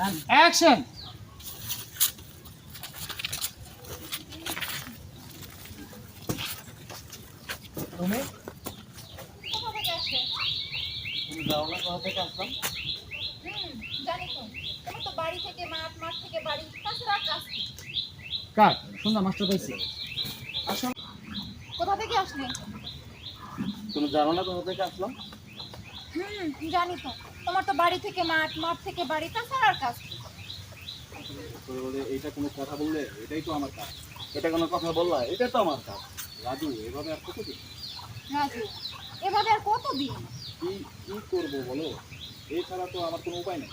and action. তুমি কোথা থেকে আসলে? তুমি যাও না কোথা থেকে আসলাম? জানি তো। তোমার তো বাড়ি থেকে মাঠ, মাঠ থেকে বাড়ি, তাছাড়া আর কাজ কি? কাট সুন্দর মাস্টার পাইছি। আসো। কোথা থেকে আসলে? তুমি জানো না কোথা থেকে আসলাম? জানি তো। তোমার তো বাড়ি থেকে মাঠ, মাঠ থেকে বাড়ি, তাছাড়া আর কাজ কি? করে বলে এইটা কোনো কথা বললে এটাই তো আমার কাজ। এটা কোনো কথা বললা এটা তো আমার কাজ। রাজু এভাবে আর কতদিন রাজু, এভাবে আর কতদিন? কি কি করবো বলো? এছাড়া তো আমার কোনো উপায় নেই।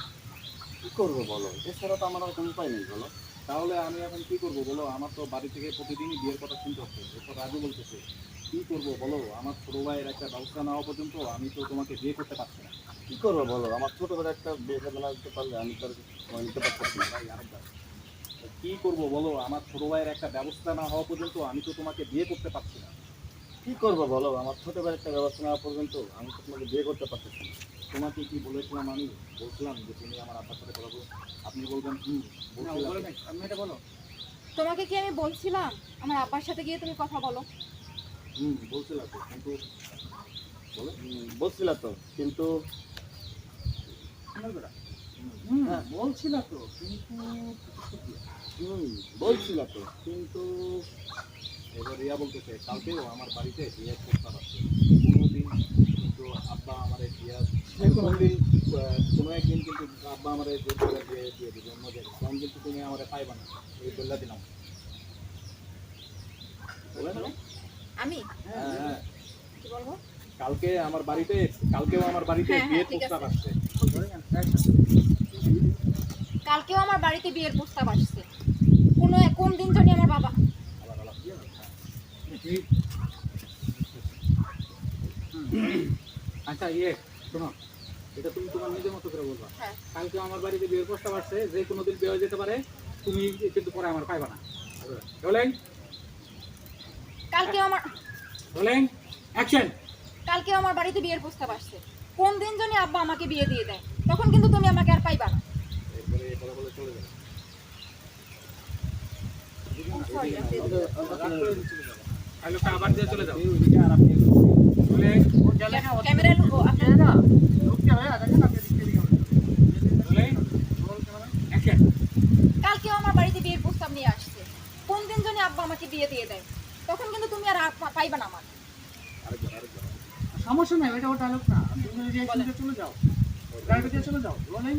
কি করবো বলো? এছাড়া তো আমার আর কোনো উপায় নেই বলো। তাহলে আমি এখন কি করবো বলো? আমার তো বাড়ি থেকে প্রতিদিনই বিয়ের কথা শুনতে হচ্ছে। এরপর রাজু বলতেছে কি করবো বলো? আমার ছোট ভাইয়ের একটা ব্যবস্থা নেওয়া পর্যন্ত আমি তো তোমাকে বিয়ে করতে পারছি না। কি করবো বলো? আমার ছোট ভাইয়ের একটা বিয়ে সাধনা দিতে পারলে আমি তো আর নিতে পারছি না। ভাই আরেকবার কি করবো বলো? আমার ছোট ভাইয়ের একটা ব্যবস্থা না হওয়া পর্যন্ত আমি তো তোমাকে বিয়ে করতে পারছি না। কি করবো বলো? আমার ছোট ভাইয়ের একটা ব্যবস্থা নেওয়া পর্যন্ত আমি তো তোমাকে বিয়ে করতে পারতেছি না। তোমাকে কি বলেছিলাম? আমি বলছিলাম যে তুমি আমার আব্বার সাথে কথা বলো। আপনি বলবেন আমি এটা বলো। তোমাকে কি আমি বলছিলাম আমার আব্বার সাথে গিয়ে তুমি কথা বলো? বলছিলাম তো কিন্তু বলো বলছিলাম তো কিন্তু হ্যাঁ বলছিলাম তো কিন্তু বলছিলাম তো কিন্তু এবার রিয়া বলতেছে কালকেও আমার বাড়িতে বিয়ের প্রস্তাব আছে। কোনোদিন কিন্তু আব্বা আমার কোনোদিন কোনো একদিন কিন্তু আব্বা আমার জোর করে দিয়ে দিবে অন্য জায়গায়। তখন কিন্তু তুমি আমার পাইবা না। এই বললা দিলাম। বলে না? আমি হ্যাঁ হ্যাঁ কি বলবো? কালকেও আমার বাড়িতে হ্যাঁ, বিয়ের ঠিক প্রস্তাব আছে। আসছে। কালকেও আমার বাড়িতে বিয়ের প্রস্তাব আসছে। কোন দিন জানি আমার বাবা। আচ্ছা শোনো, এটা তুমি তোমার নিজের মতো করে বলবা। হ্যাঁ। কালকে আমার বাড়িতে বিয়ের প্রস্তাব আসছে, যে কোনো দিন বিয়ে হয়ে যেতে পারে, তুমি কিন্তু পরে আমার পাইবা না। বলেন বলেন অ্যাকশন। কালকেও আমার বাড়িতে বিয়ের প্রস্তাব আসছে। কোন দিন জানি আব্বা আমাকে বিয়ে দিয়ে দেয়, তখন কিন্তু তুমি আমাকে আর পাইবা না। এরপরে এই কথা বলে চলে যাবে। Sorry, লোকটা আবার দিয়ে চলে যাও। বলেন ক্যামেরা আপনারা বলেন অ্যাকশন। কালকেও আমার বাড়িতে বিয়ের প্রস্তাব নিয়ে আসছে। কোন দিন জানি আব্বা আমাকে বিয়ে দিয়ে দেয়, তখন কিন্তু তুমি আর পাইবা না আমার। সমস্যা নাই, ওটা ডায়লগ না। তুমি যদি চলে যাও, ডায়লগে চলে যাও। বলেন